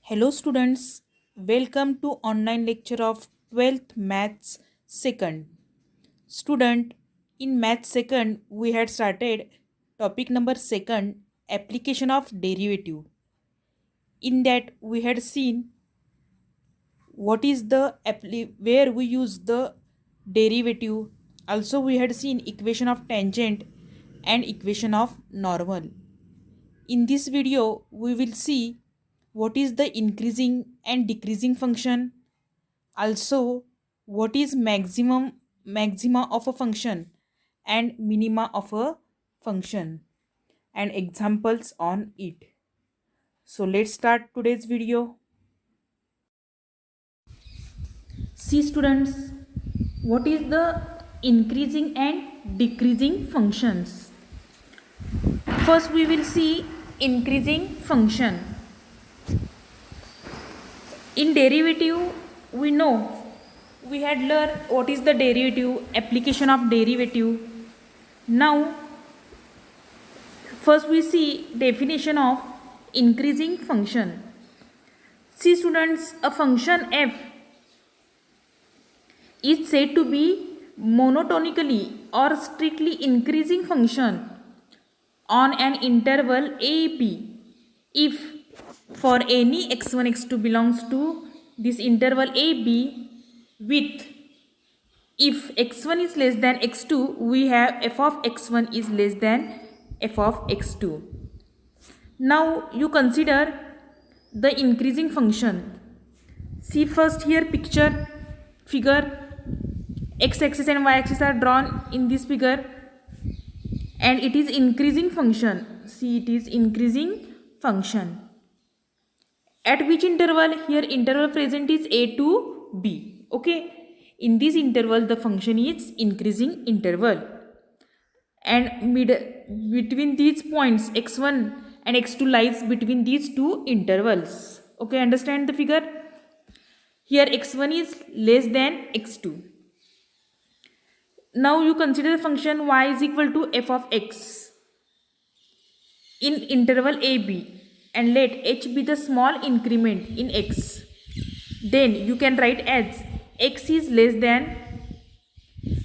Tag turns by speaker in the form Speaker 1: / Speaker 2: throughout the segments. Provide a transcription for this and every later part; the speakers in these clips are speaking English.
Speaker 1: Hello students, welcome to online lecture of 12th Maths 2nd. Student, in Maths 2nd we had started topic number 2nd, application of derivative. In that we had seen what is the where we use the derivative. Also we had seen equation of tangent and equation of normal. In this video we will see what is the increasing and decreasing function. Also, what is maxima of a function and minima of a function and examples on it. So let's start today's video. See students, what is the increasing and decreasing functions? First we will see increasing function. In derivative we know we had learned what is the derivative, application of derivative. Now first we see definition of increasing function. See students, a function f is said to be monotonically or strictly increasing function on an interval a b if for any x1 x2 belongs to this interval a b with if x1 is less than x2 we have f of x1 is less than f of x2. Now you consider the increasing function. See first here figure x axis and y axis are drawn in this figure and it is increasing function. See, it is increasing function. At which interval? Here interval present is a to b. Okay, in this interval the function is increasing interval and between these points x1 and x2 lies between these two intervals. Okay, understand the figure? Here x1 is less than x2. Now you consider the function y is equal to f of x in interval ab and let h be the small increment in x. Then you can write as x is less than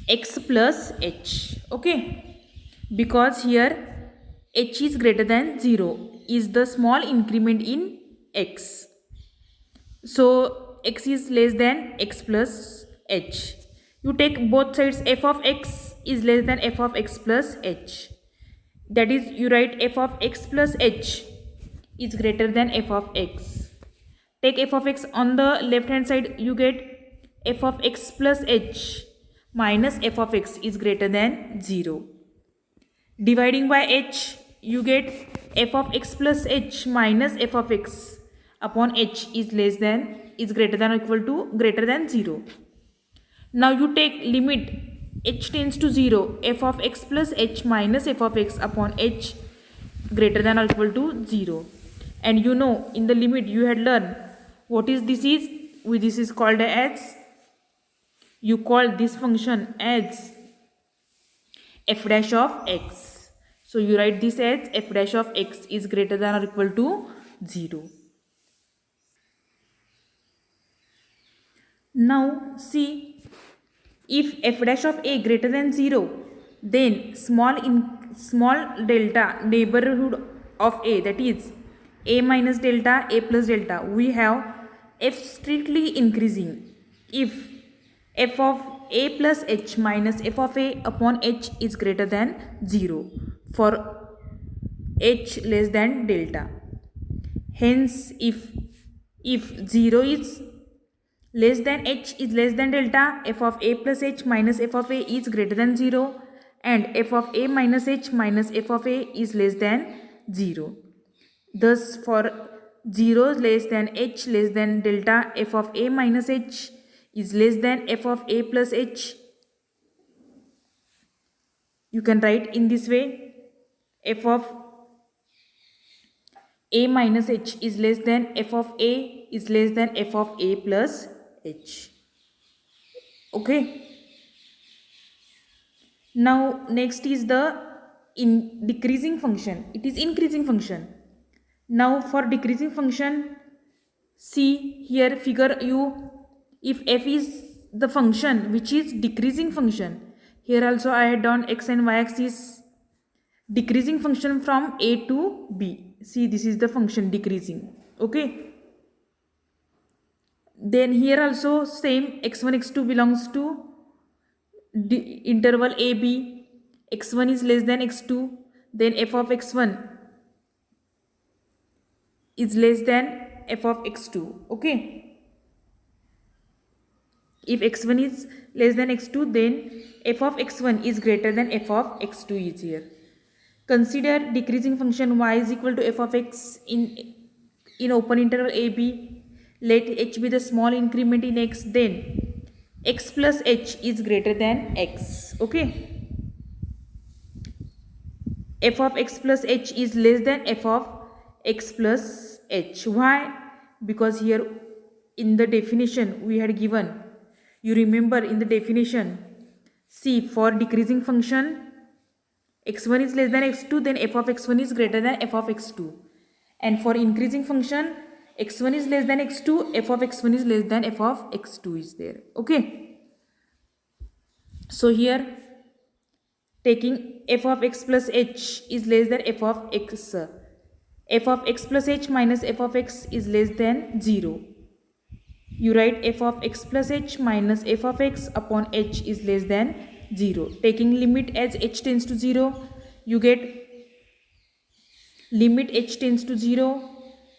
Speaker 1: x plus h. Okay, because here h is greater than 0 is the small increment in x. So x is less than x plus h. You take both sides, f of x is less than f of x plus h. That is, you write f of x plus h is greater than f of x. Take f of x on the left hand side, you get f of x plus h minus f of x is greater than 0. Dividing by h, you get f of x plus h minus f of x upon h is greater than or equal to greater than 0. Now you take limit h tends to 0, f of x plus h minus f of x upon h greater than or equal to 0. And you know in the limit you had learned what is this is, this is called as, you call this function as f dash of x. So you write this as f dash of x is greater than or equal to 0. Now see, if f dash of a greater than 0, then small delta neighborhood of a, that is a minus delta, a plus delta, we have f strictly increasing if f of a plus h minus f of a upon h is greater than 0 for h less than delta. Hence if 0 is less than h is less than delta, f of a plus h minus f of a is greater than 0 and f of a minus h minus f of a is less than 0. Thus for 0 less than h less than delta, f of a minus h is less than f of a plus h. You can write in this way, f of a minus h is less than f of a is less than f of a plus h. Okay. Now next is the decreasing function. It is increasing function. Now for decreasing function See here figure you, if f is the function which is decreasing function, here also I had done x and y axis decreasing function from a to b. See, this is the function decreasing. Okay. Then here also same, x1 x2 belongs to interval a b, x1 is less than x2, then f of x1 is less than f of x2. Okay. If x1 is less than x2, then f of x1 is greater than f of x2 is here. Consider decreasing function y is equal to f of x in open interval a b. Let h be the small increment in x, then x plus h is greater than x. Okay. F of x plus h is less than f of x plus h. Why? Because here in the definition we had given, you remember in the definition, see, for decreasing function x1 is less than x2, then f of x1 is greater than f of x2. And for increasing function x1 is less than x2, f of x1 is less than f of x2 is there. Okay. So here taking f of x plus h is less than f of x. F of x plus h minus f of x is less than 0. You write f of x plus h minus f of x upon h is less than 0. Taking limit as h tends to 0, you get limit h tends to 0,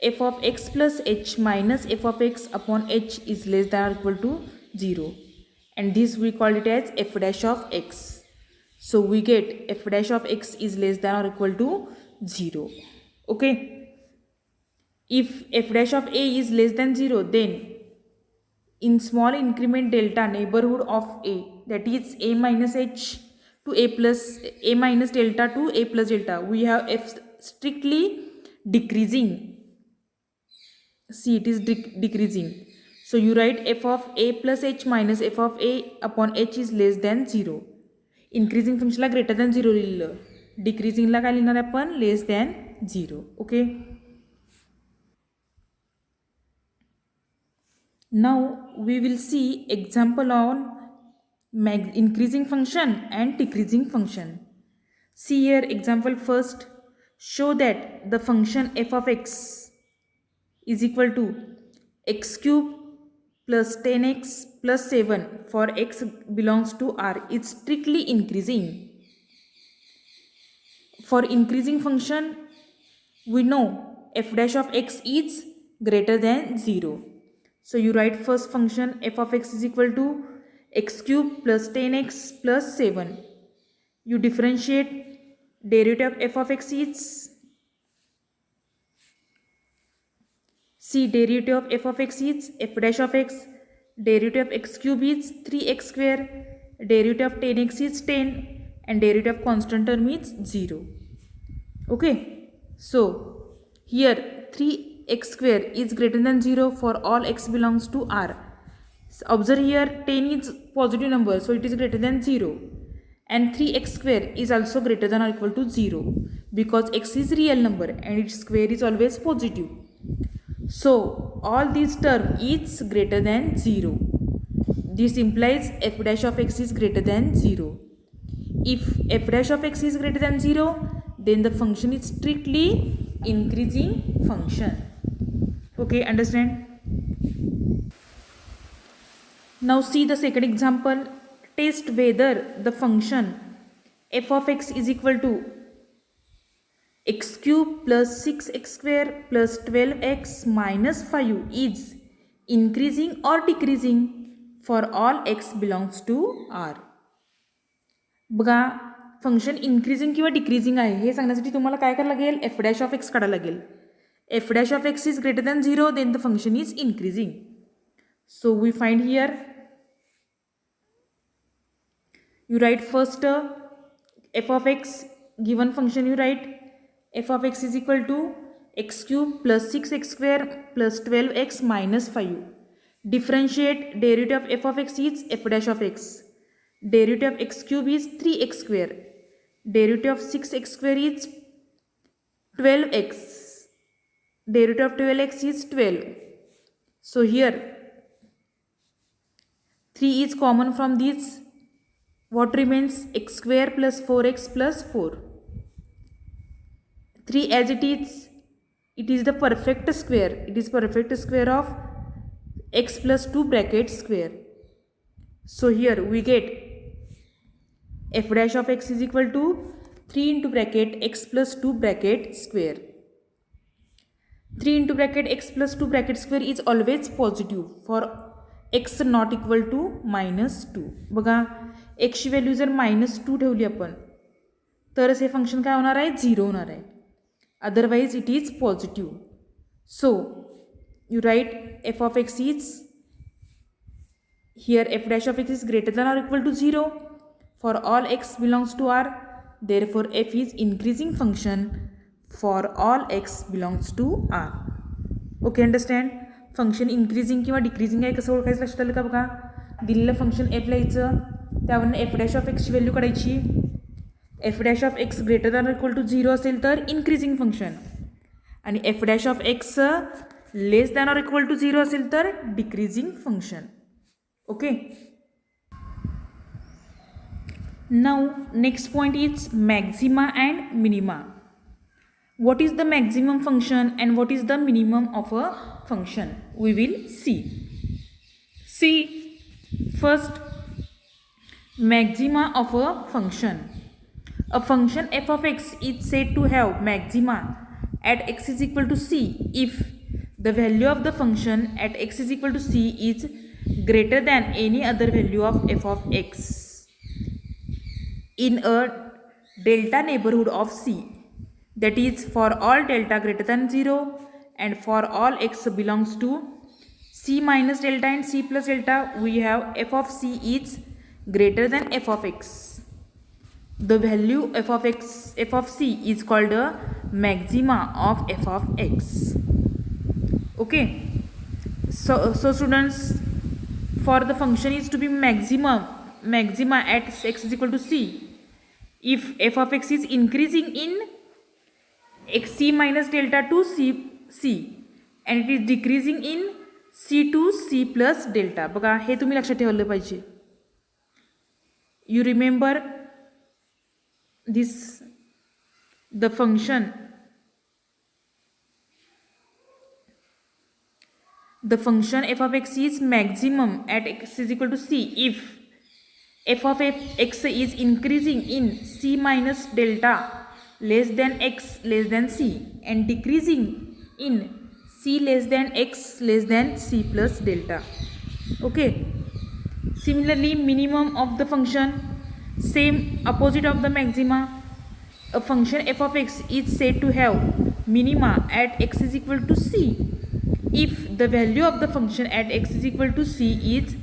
Speaker 1: f of x plus h minus f of x upon h is less than or equal to 0. And this we call it as f dash of x. So we get f dash of x is less than or equal to 0. Okay. If f dash of a is less than 0, then in small increment delta neighborhood of a, that is a minus h to a plus a minus delta to a plus delta, we have f strictly decreasing. See, it is decreasing. So you write f of a plus h minus f of a upon h is less than 0. Increasing function La greater than 0 लिहिलं, decreasing ला काय लिहिणार आपण, less than 0. Okay. Now we will see example on increasing function and decreasing function. See here example first. Show that the function f of x is equal to x cube plus 10x plus 7 for x belongs to R is strictly increasing. For increasing function, we know f dash of x is greater than 0. So you write first function f of x is equal to x cube plus 10x plus 7. You differentiate, derivative of f of x is, see, derivative of f of x is f dash of x, derivative of x cube is 3x square, derivative of 10x is 10, and derivative of constant term is 0. Okay. So here 3x square is greater than 0 for all x belongs to R. So observe here 10 is positive number, so it is greater than 0. And 3x square is also greater than or equal to 0 because x is real number and its square is always positive. So all these term is greater than 0. This implies f dash of x is greater than 0. If f dash of x is greater than 0, then the function is strictly increasing function. Okay, understand? Now see the second example. Test whether the function f of x is equal to x cube plus 6x square plus 12x minus 5 is increasing or decreasing for all x belongs to R. बघा, function increasing किंवा decreasing आहे हे सांगण्यासाठी तुम्हाला काय करायला लागेल, F dash of X काढायला लागेल. F dash of X is greater than 0, then the function is increasing. So we find here, you write first f of x, given function you write f of x is equal to x cube plus 6x square plus 12x minus 5. Differentiate, derivative of f of x is f dash of x. Derivative of x cube is 3x square. Derivative of 6x square is 12x. Derivative of 12x is 12. So here 3 is common from these. What remains? X square plus 4x plus 4. 3 as it is the perfect square. It is perfect square of x plus 2 bracket square. So here we get f dash of x is equal to 3 into bracket x plus 2 bracket square. 3 into bracket x plus 2 bracket square is always positive for x not equal to -2. बघा x value जर -2 ठेवली आपण तरच हे function काय होणार आहे? 0 होणार आहे. Otherwise it is positive. So you write f of x is here f dash of x is greater than or equal to 0 for all x belongs to R. Therefore f is increasing function for all x belongs to R. Okay, understand. Function increasing किंवा decreasing आहे कसं ओळखायचं लक्षात आलं का? बघा दिलेलं function F लिहायचं, त्यावरून एफ डॅश ऑफ एक्सची व्हॅल्यू काढायची. F dash of X greater than equal to 0 असेल तर इन्क्रीजिंग फंक्शन, आणि F dash of X less than or equal to 0 असेल तर decreasing function. Okay. Now next point is maxima and minima. What is the maximum function and what is the minimum of a function? We will see. See first maxima of a function. A function f of x is said to have maxima at x is equal to c if the value of the function at x is equal to c is greater than any other value of f of x in a delta neighborhood of c. That is for all delta greater than 0 and for all x belongs to c minus delta and c plus delta, we have f of c is greater than f of x. The value f of c is called a maxima of f of x. Okay. So students, for the function is to be maxima at x is equal to c if f of x is increasing in x c minus delta to c and it is decreasing in c to c plus delta. बघा हे तुम्ही लक्षात ठेवलं पाहिजे. You remember this, the function f of x is maximum at x is equal to c if f of x is increasing in c minus delta less than x less than c and decreasing in c less than x less than c plus delta. Okay. Similarly, minimum of the function, same opposite of the maxima. A function f of x is said to have minima at x is equal to c if the value of the function at x is equal to c is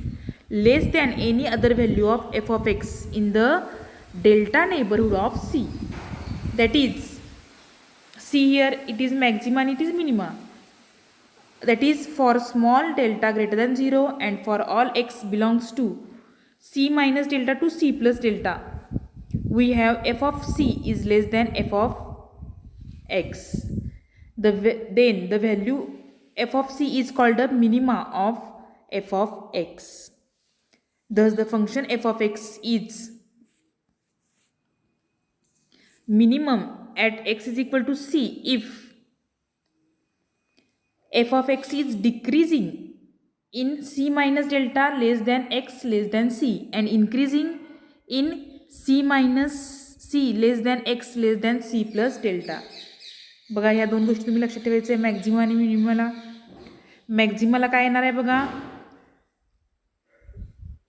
Speaker 1: less than any other value of f of x in the delta neighborhood of c. That is, see here it is maxima and it is minima. That is for small delta greater than 0 and for all x belongs to c minus delta to c plus delta. We have f of c is less than f of x. Then the value f of c is called the minima of f of x. Thus the function f of x is minimum at x is equal to c if f of x is decreasing in c minus delta less than x less than c and increasing in c minus c less than x less than c plus delta. बघा ह्या दोन गोष्टी तुम्ही लक्षात ठेवायचं आहे. मॅक्झिमा आणि मिनिमला. मॅक्झिमाला काय येणार आहे बघा,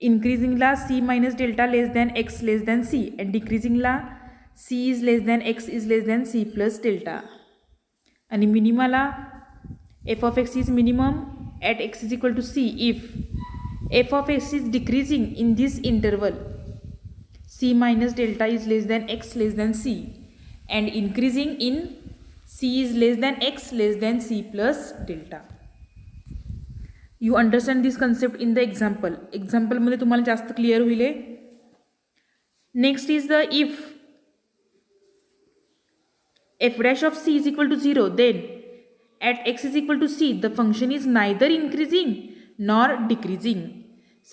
Speaker 1: इन्क्रीजिंगला c minus delta less than x less than c and डिक्रीजिंगला c is less than x is less than c plus delta. आणि मिनिमाला f of x is minimum at x is equal to c if f of x is decreasing in this interval c minus delta is less than x less than c and increasing in c is less than x less than c plus delta. You understand this concept in the example. Example मध्ये तुम्हाला जास्त clear होईल. Next is the if f dash of c is equal to 0 then at x is equal to c, the function is neither increasing nor decreasing.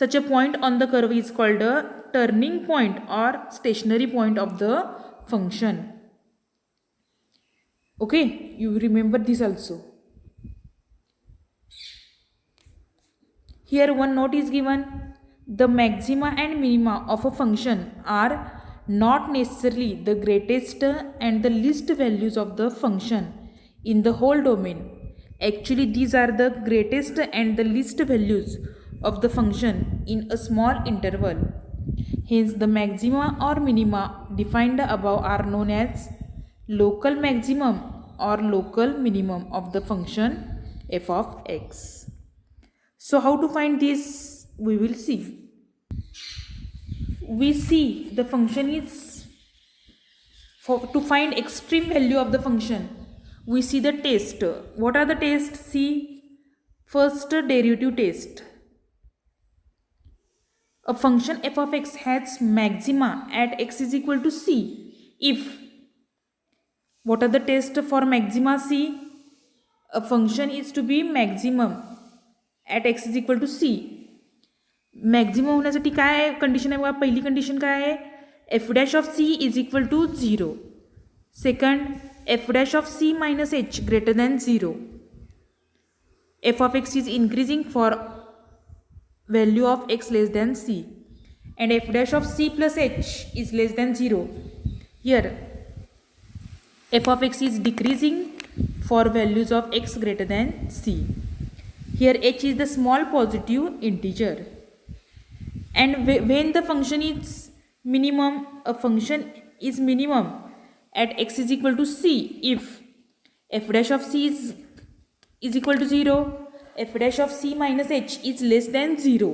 Speaker 1: Such a point on the curve is called a turning point or stationary point of the function. Okay, you remember this also. Here one note is given. The maxima and minima of a function are not necessarily the greatest and the least values of the function in the whole domain. Actually, these are the greatest and the least values of the function in a small interval. Hence, the maxima or minima defined above are known as local maximum or local minimum of the function f of x. So how to find this? We will see. We see the function is to find extreme value of the function. We see the test. What are the tests? See, first derivative test. A function f of x has maxima at x is equal to c if, what are the tests for maxima? See, a function is to be maximum at x is equal to c. Maximum होण्यासाठी काय condition आहे बघा. पहिली condition काय आहे? F dash of C is equal to 0. Second, F dash of C minus H greater than 0. F of X is increasing for value of X less than C and F dash of C plus H is less than 0. Here F of X is decreasing for values of X greater than C. Here h is the small positive integer, and when the function is minimum, a function is minimum at x is equal to c if f dash of c is equal to 0, f dash of c minus h is less than 0,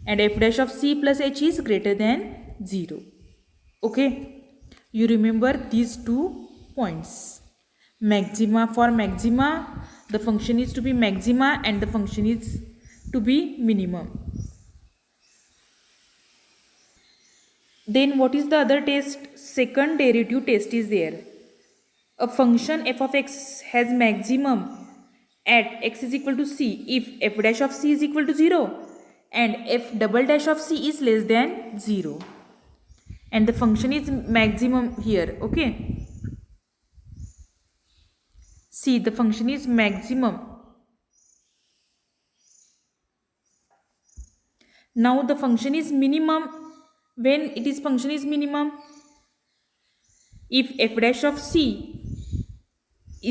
Speaker 1: and f dash of c plus h is greater than 0. Okay, you remember these 2 points. Maxima, for maxima the function is to be maxima and the function is to be minimum. Then what is the other test? Second derivative test is there. A function f of x has maximum at x is equal to c if f dash of c is equal to 0 and f double dash of c is less than 0, and the function is maximum here. Okay, see, the function is maximum. Now the function is minimum when it is function is minimum if f dash of c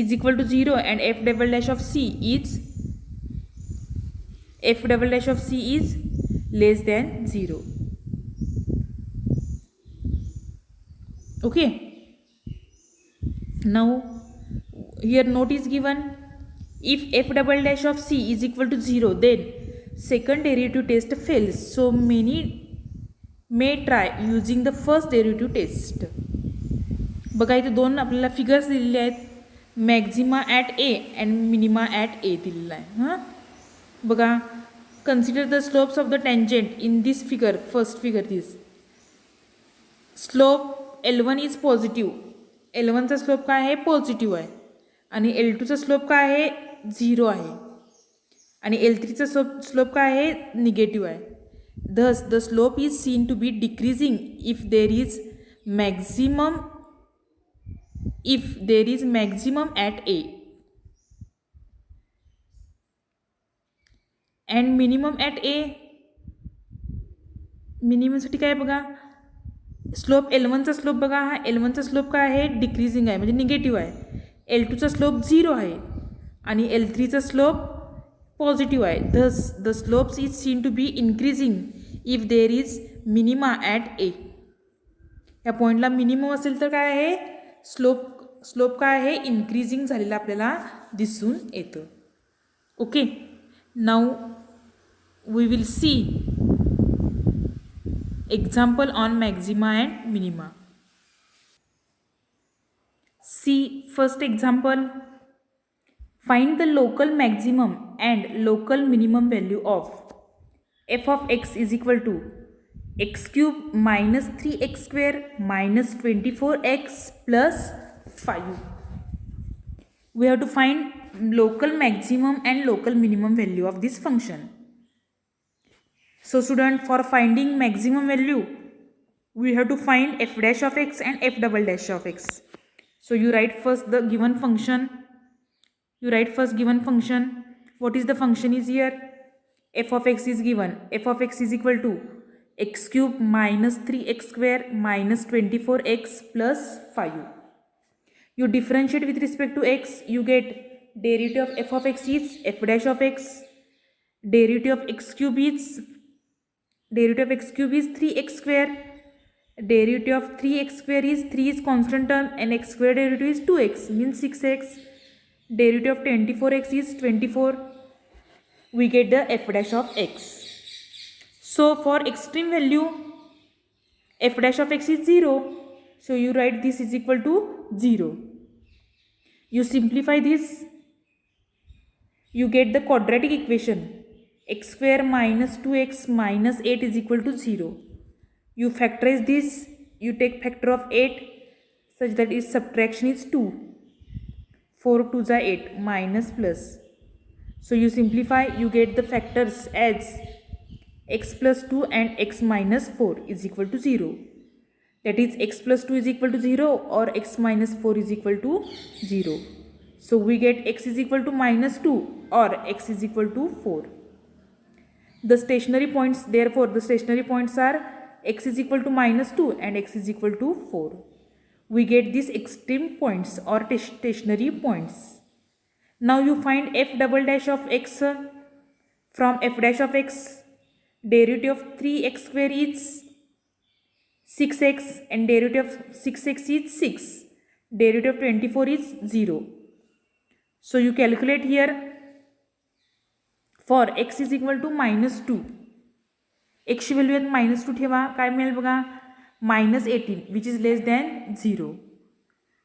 Speaker 1: is equal to 0 and f double dash of c is less than 0. Okay, now here note is given. If f double dash of c is equal to 0, then second derivative test fails. So many may try using the first derivative test. बघा इथे दोन आपल्याला figures दिलेले आहेत. Maxima at A and minima at A दिलेला आहे. हां, बघा, consider the slopes of the tangent in this figure. First figure this slope L1 is positive. L1चा स्लोप काय आहे? पॉझिटिव्ह आहे. आणि L2चा स्लोप काय आहे? 0 आहे. आणि L3चा स्लोप काय आहे? निगेटिव्ह आहे. Thus the slope is seen to be decreasing if there is maximum at A and minimum at A. Minimum साठी काय बघा, स्लोप L1चा स्लोप बघा, हा L1चा स्लोप काय आहे? डिक्रीजिंग आहे, म्हणजे निगेटिव्ह आहे. L2चा स्लोप 0 आहे आणि L3चा स्लोप पॉझिटिव्ह आहे. thus the slopes is seen to be increasing if there is minima at A. या पॉईंटला मिनिमम असेल तर काय आहे? स्लोप काय आहे? इन्क्रीजिंग झालेला आपल्याला दिसून येतं. Okay, now we will see example on maxima and minima. See first example. Find the local maximum and local minimum value of f of x is equal to x cube minus 3x square minus 24x plus 5. We have to find local maximum and local minimum value of this function. So student, for finding maximum value, we have to find f dash of x and f double dash of x. So you write first the given function. What is the function is here? F of x is given. F of x is equal to x cube minus 3x square minus 24x plus 5. You differentiate with respect to x, you get derivative of f of x is f dash of x. Derivative of x cube is 3x square. Derivative of 3x square is 3 is constant term and x square derivative is 2x means 6x. Derivative of 24x is 24. We get the f dash of x. So for extreme value, f dash of x is 0. So you write this is equal to 0. You simplify this, you get the quadratic equation x square minus 2x minus 8 is equal to 0. You factorize this, you take factor of 8 such that its subtraction is 2. 4 2 is 8 minus plus. So you simplify, you get the factors as x plus 2 and x minus 4 is equal to 0. That is x plus 2 is equal to 0 or x minus 4 is equal to 0. So we get x is equal to minus 2 or x is equal to 4. The stationary points, therefore the stationary points are x is equal to minus 2 and x is equal to 4. We get these extreme points or stationary points. Now you find f double dash of x from f dash of x. Derivative of 3x square is 6x and derivative of 6x is 6. Derivative of 24 is 0. So you calculate here for x is equal to minus 2. x ची value minus 2 ठेवा, काय मिळेल बघा minus 18 which is less than 0.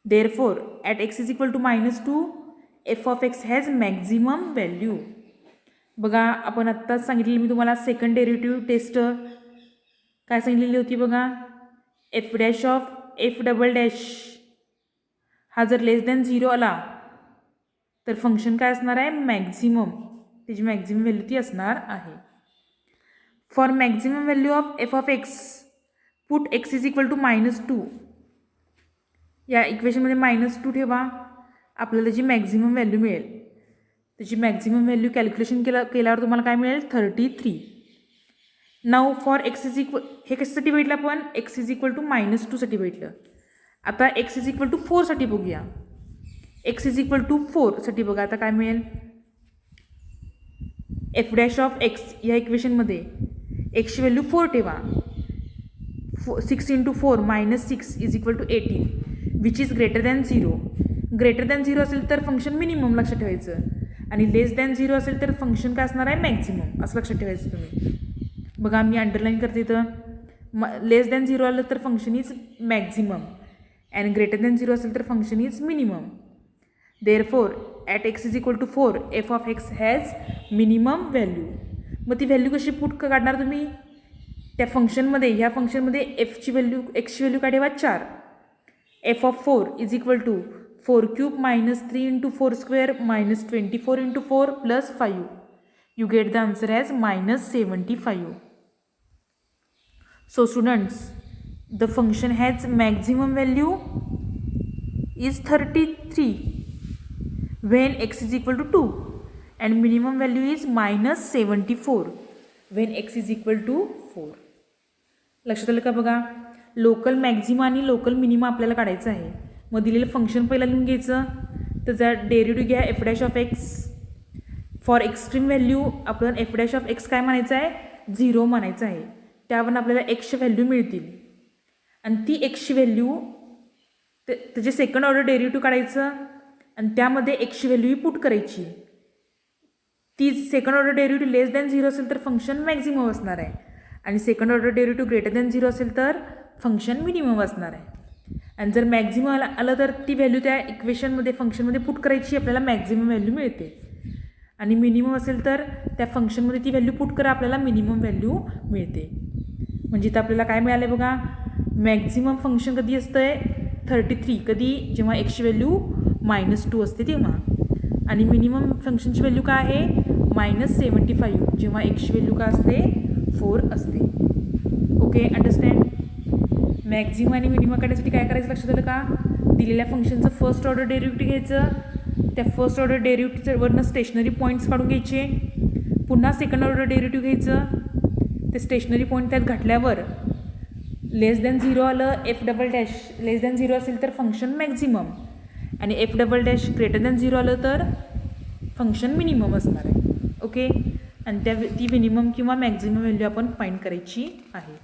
Speaker 1: Therefore at x is equal to minus 2 f of x has maximum value. बघा आपण आत्ताच सांगितलेली मी तुम्हाला सेकंड डेरिव्हेटिव्ह टेस्ट काय सांगितलेली होती बघा f dash of f double dash हा जर लेस दॅन 0 आला तर फंक्शन काय असणार आहे मॅक्झिमम, त्याची मॅक्झिमम व्हॅल्यू ती असणार आहे. For maximum value of f of x put x is equal to minus 2. या इक्वेशनमध्ये मायनस 2 ठेवा, आपल्याला त्याची मॅक्झिमम व्हॅल्यू मिळेल. त्याची मॅक्झिमम व्हॅल्यू कॅल्क्युलेशन केल्यावर तुम्हाला काय मिळेल 33. Now for X is equal, हे कशासाठी भेटलं आपण X is equal to minus 2 साठी भेटलं. आता एक्स इज इक्वल टू 4 साठी बघूया. एक्स इज इक्वल टू 4 साठी बघा आता काय मिळेल एफ डॅश ऑफ एक्स या इक्वेशनमध्ये एक्सची व्हॅल्यू 4 ठेवा. 6 into 4 minus 6 is equal to 18 which is greater than 0. Greater than 0 असेल तर फंक्शन मिनिमम लक्षात ठेवायचं आणि लेस दॅन 0 असेल तर फंक्शन काय असणार आहे मॅक्झिमम असं लक्षात ठेवायचं तुम्ही. बघा मी अंडरलाईन करते इथं लेस दॅन 0 आलं तर function is maximum and greater than 0 असेल तर function is minimum. Therefore at X is equal to 4 F of X has minimum value. मग ती व्हॅल्यू कशी पुट काढणार तुम्ही त्या फंक्शनमध्ये. ह्या फंक्शनमध्ये एक्सची व्हॅल्यू काय ठेवा 4. F of 4 is equal to 4 cube minus 3 into 4 square minus 24 into 4 plus 5. You get the answer as minus 75. So students, the function has maximum value is 33 when x is equal to 2 and minimum value is minus 74 when x is equal to 4. लक्षात आलं का बघा local Maxima आणि local minima आपल्याला काढायचं आहे. मग दिलेलं function पहिला लिहून घ्यायचं, त्याचा डेरिव्हेटिव्ह घ्या F dash of x. For extreme value आपण एफ डॅश ऑफ एक्स काय म्हणायचं आहे 0 म्हणायचं आहे. त्यावरून आपल्याला एक्सची व्हॅल्यू मिळतील आणि ती एक्सची व्हॅल्यू त्याचे सेकंड ऑर्डर डेरिव्हेटिव्ह काढायचं आणि त्यामध्ये एक्सची व्हॅल्यू ही पुट करायची. ती second order derivative less than 0 असेल तर फंक्शन मॅक्झिमम असणार आहे आणि second order derivative greater than 0 असेल तर फंक्शन मिनिमम असणार आहे. आणि जर मॅक्झिमम आलं तर ती व्हॅल्यू त्या इक्वेशनमध्ये फंक्शनमध्ये पुट करायची, आपल्याला मॅक्झिमम व्हॅल्यू मिळते. आणि मिनिमम असेल तर त्या फंक्शनमध्ये ती व्हॅल्यू पुट करा, आपल्याला मिनिमम व्हॅल्यू मिळते. म्हणजे इथं आपल्याला काय मिळालं बघा मॅक्झिमम फंक्शन कधी असतं आहे 33 कधी जेव्हा एक्सची व्हॅल्यू -2 असते तेव्हा. आणि मिनिमम फंक्शनची व्हॅल्यू काय आहे -75 जेव्हा एक्सची व्हॅल्यू काय असते 4 असते. Okay understand. मॅक्झिमम आणि मिनिमम काढण्यासाठी काय करायचं लक्षात आलं का, दिलेल्या फंक्शनचं फर्स्ट ऑर्डर डेरिव्हेटिव्ह घ्यायचं, त्या फर्स्ट ऑर्डर डेरिव्हेटिव्हवरनं स्टेशनरी पॉईंट्स काढून घ्यायचे, पुन्हा सेकंड ऑर्डर डेरिव्हेटिव्ह घ्यायचं, ते स्टेशनरी पॉईंट त्यात घातल्यावर <0 आलं, f"(0 असेल तर फंक्शन मॅक्झिमम आणि f"(0 आलं तर फंक्शन मिनिमम असणार आहे. ओके, आणि ती मिनिमम किंवा मॅक्झिमम व्हॅल्यू आपण फाइंड करायची आहे.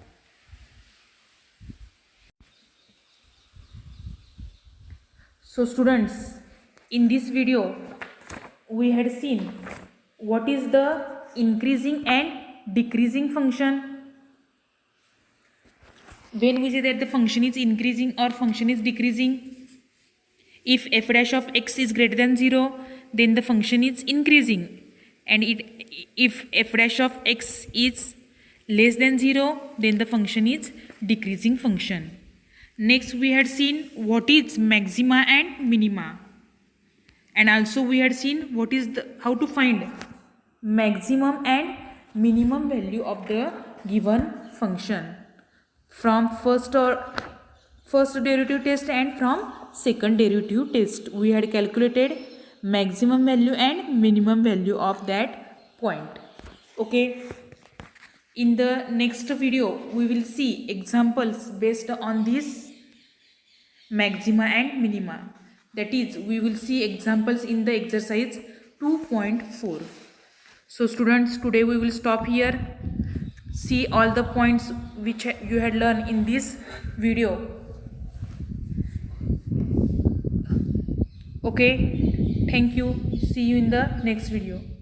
Speaker 1: So students, in this video we had seen what is the increasing and decreasing function. When we say that the function is increasing or function is decreasing, if f'(x) is greater than 0, then the function is increasing, and if f'(x) is less than 0, then the function is decreasing function. Next we had seen what is maxima and minima, and also we had seen what is how to find maximum and minimum value of the given function from first derivative test and from second derivative test. We had calculated maximum value and minimum value of that point. Okay, in the next video we will see examples based on this maxima and minima. That is, we will see examples in the exercise 2.4. So students, today we will stop here. See all the points which you had learned in this video. Okay, thank you. See you in the next video.